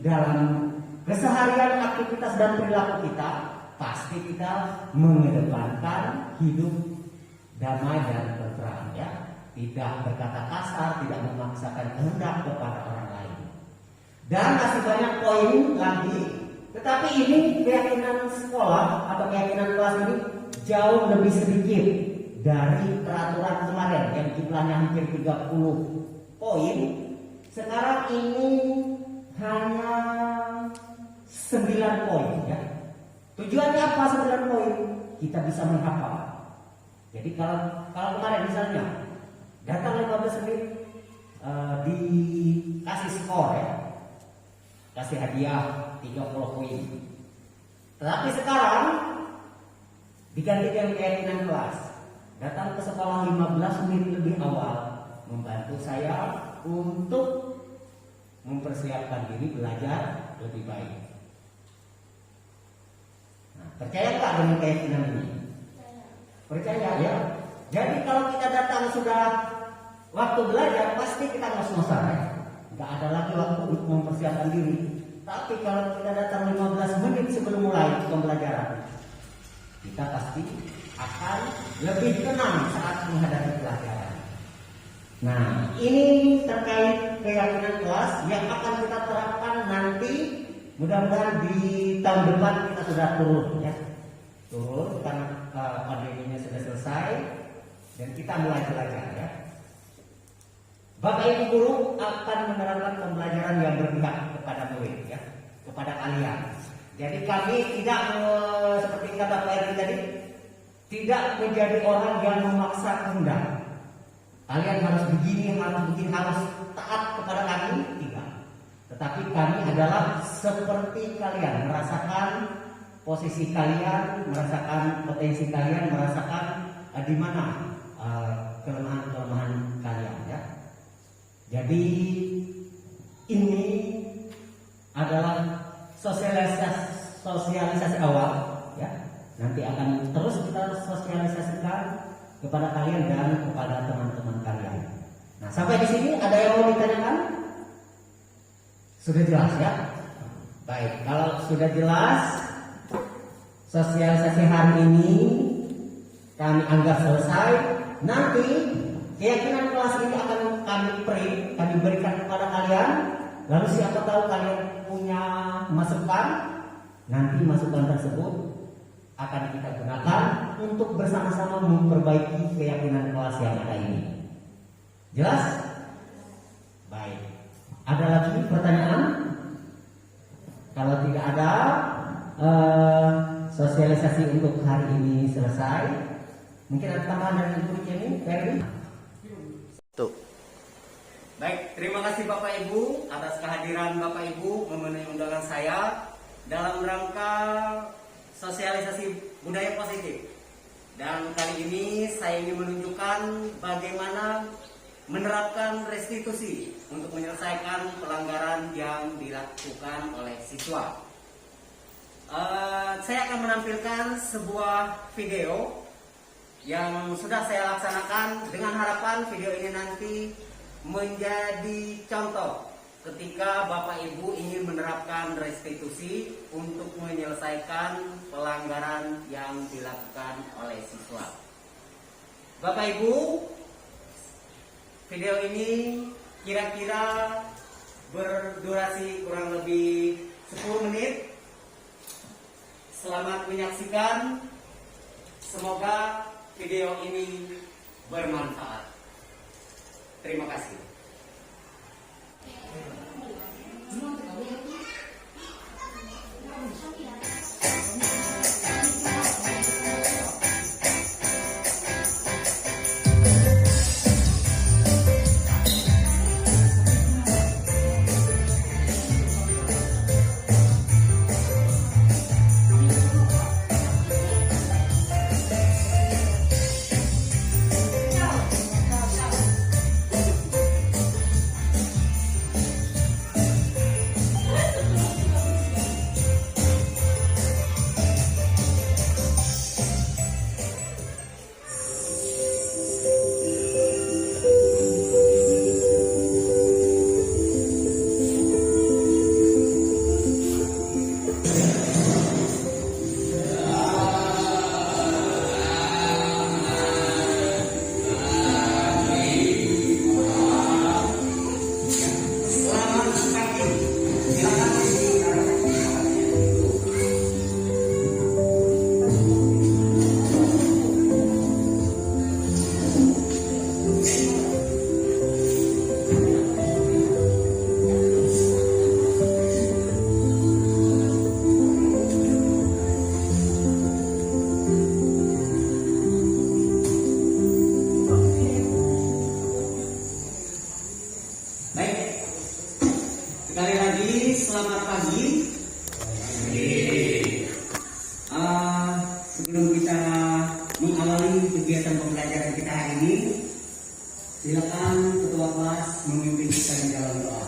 dalam keseharian aktivitas dan perilaku kita pasti kita mengedepankan hidup damai dan tentram, ya. Tidak berkata kasar, tidak memaksakan kehendak kepada orang lain. Dan masih banyak poin lagi, tetapi ini keyakinan sekolah atau keyakinan kelas ini jauh lebih sedikit dari peraturan kemarin yang jumlahnya hampir 30 poin. Sekarang ini hanya 9 poin, ya. Tujuannya apa 9 poin? Kita bisa menghafal. Jadi kalau kemarin misalnya datang 15 menit dikasih skor, ya, kasih hadiah 30 poin. Tetapi sekarang diganti dengan keyakinan kelas. Datang ke sekolah 15 menit lebih awal membantu saya untuk mempersiapkan diri belajar lebih baik. Nah, percaya nggak dengan keyakinan ini? Percaya, ya. Jadi kalau kita datang sudah waktu belajar pasti kita ngos-ngosan, ya. Nggak ada lagi waktu untuk mempersiapkan diri. Tapi kalau kita datang 15 menit sebelum mulai pembelajaran, kita pasti akan lebih tenang saat menghadapi pelajaran. Nah, ini terkait keyakinan kelas yang akan kita terapkan nanti. Mudah-mudahan di tahun depan kita sudah turun, ya. Turun karena pandeminya sudah selesai dan kita mulai belajar, ya. Bapak Ibu guru akan menerapkan pembelajaran yang berpihak kepada murid, ya, kepada kalian. Jadi kami tidak seperti kata Pak Eri tadi, tidak menjadi orang yang memaksa kehendak. Kalian harus begini, harus taat kepada kami, tidak. Tetapi kami adalah seperti kalian, merasakan posisi kalian, merasakan potensi kalian, merasakan di mana kelemahan-kelemahan kalian, ya. Jadi ini adalah sosialisasi awal, ya. Nanti akan terus kita sosialisasikan kepada kalian dan kepada teman-teman kalian. Nah, sampai di sini ada yang mau ditanyakan? Sudah jelas, ya? Baik, kalau sudah jelas sosialisasi hari ini kami anggap selesai. Nanti keyakinan kelas ini akan kami berikan kepada kalian. Lalu siapa tahu kalian punya masukan, nanti masukan tersebut akan kita gunakan untuk bersama-sama memperbaiki keyakinan kelas yang ada ini. Jelas? Baik. Ada lagi pertanyaan? Kalau tidak ada, sosialisasi untuk hari ini selesai. Mungkin ada tambahan dari Ibu Jenny, Ferry? Tuh. Baik, terima kasih Bapak Ibu atas kehadiran Bapak Ibu memenuhi undangan saya dalam rangka sosialisasi budaya positif. Dan kali ini saya ingin menunjukkan bagaimana menerapkan restitusi untuk menyelesaikan pelanggaran yang dilakukan oleh siswa. Saya akan menampilkan sebuah video yang sudah saya laksanakan dengan harapan video ini nanti menjadi contoh ketika Bapak Ibu ingin menerapkan restitusi untuk menyelesaikan pelanggaran yang dilakukan oleh siswa. Bapak Ibu, video ini kira-kira berdurasi kurang lebih 10 menit. Selamat menyaksikan. Semoga video ini bermanfaat. Terima kasih. ini, silakan ketua kelas memimpin kita di dalam doa.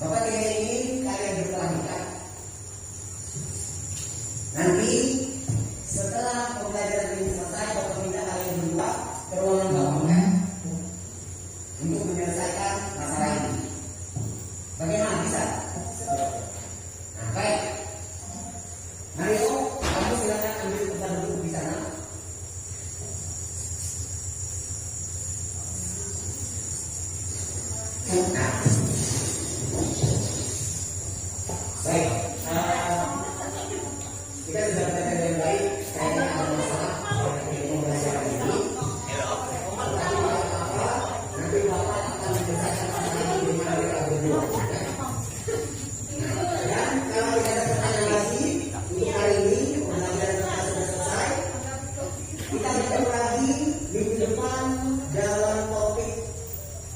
Bapak ini kalian berpelanikan. Nanti setelah pembelajaran ini selesai, Bapak minta kalian berdua ke ruangan bangunan untuk menyelesaikan masalah ini. Bagaimana bisa? Nah, baik. Mario, kamu silakan ambil tempat duduk di sana. Nah, baik, kita sudah belajar dengan baik. Kayaknya ada masalah di pembelajaran ini. Nanti Bapak akan menyelesaikan masalah ini dengan kita berdua. Dan kalau tidak ada pertanyaan lagi, untuk hari ini pembelajaran kita sudah selesai. Kita bertemu lagi minggu depan dalam topik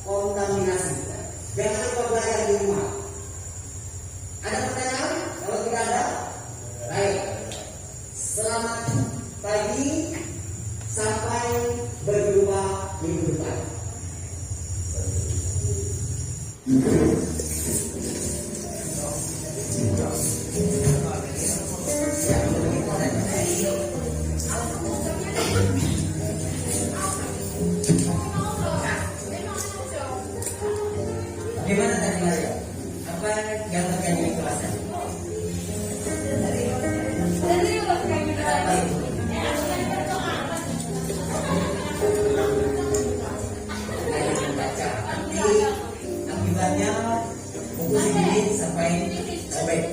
kontaminasi. Jangan lupa belajar di rumah. Ada pertanyaan? Kalau tidak ada, baik. Selamat pagi, sampai berjumpa minggu depan. Gimana tadi Mario? Apa yang terjadi di kelas tadi? Nanti akibatnya fokus ini sampai baik.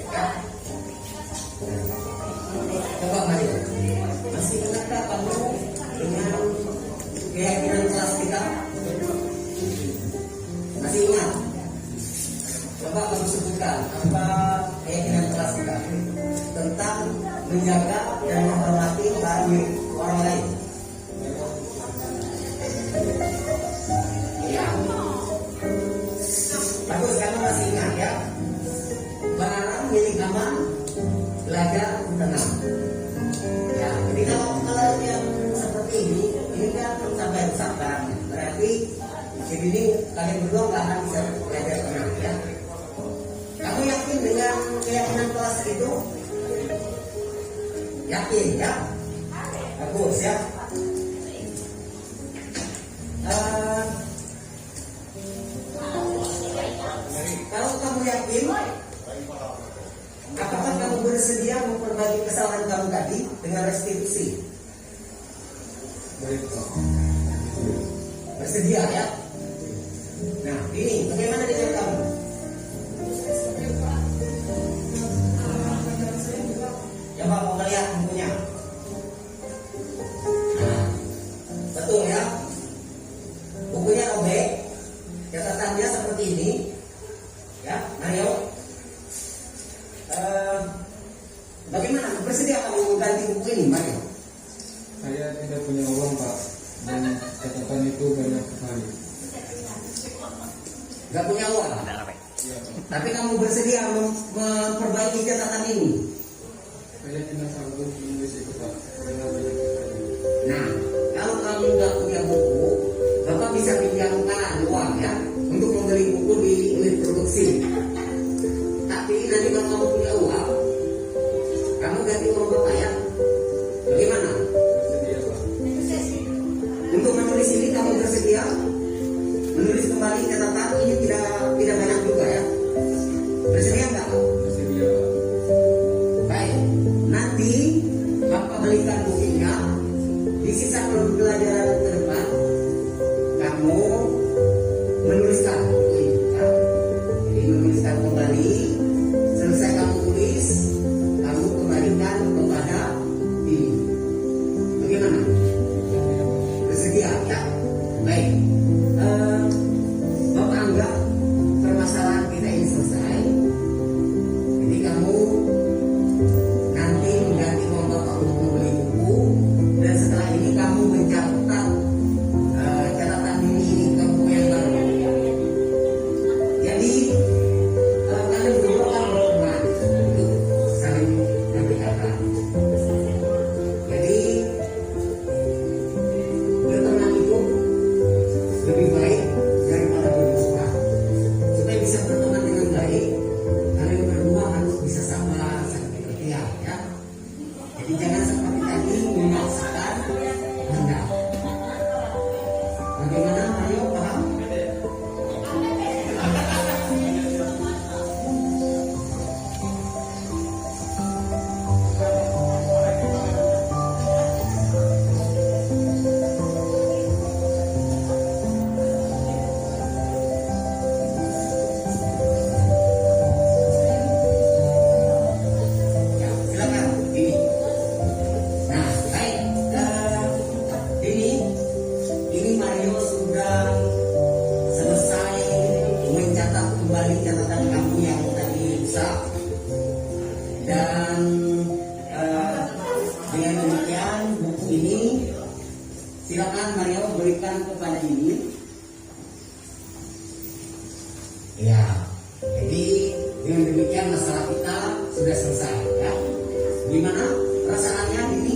Coba Mario, masih ingatkah kamu dengan keyakinan kelas kita? Masih ingat? Coba kamu sebutkan apa keyakinan kelas kita tentang menjaga dan menghormati orang lain. Ya. Bagus, kamu masih ingat ya? Barang milik aman, belajar tenang. Ya, jadi kalau yang seperti ini kan sampai rusak barangnya. Berarti jadi ini kalian berdua nggak akan bisa belajar tenang ya. Kamu yakin dengan keyakinan kelas itu? Yakin ya? Bagus ya. Kalau kamu yakin, apakah kamu bersedia memperbaiki kesalahan kamu tadi dengan restitusi? Bersedia ya? Nah, ini bagaimana dengan kamu? Coba mau lihat bukunya. Nah, betul ya? Bukunya robek, catatannya seperti ini, ya, Mario. Bagaimana? Bersedia kamu mengganti buku ini, Mario? Saya tidak punya uang, Pak, dan catatan itu banyak sekali. Gak punya uang? Ya, Tapi kamu bersedia memperbaiki catatan ini? saya tidak sanggup menulis itu, Pak, karena banyak sekali. Nah, kalau kamu nggak punya buku, Bapak bisa pinjamkan uang ya untuk membeli buku di unit produksi. Tapi nanti kalau kamu punya uang, kamu ganti uang Bapak ya. Bagaimana? Bersedia, Pak. Untuk menulis ini kamu bersedia? Menulis kembali catatan ini tidak kepada ini. Ya, jadi dengan demikian masalah kita sudah selesai ya. Gimana perasaannya ini?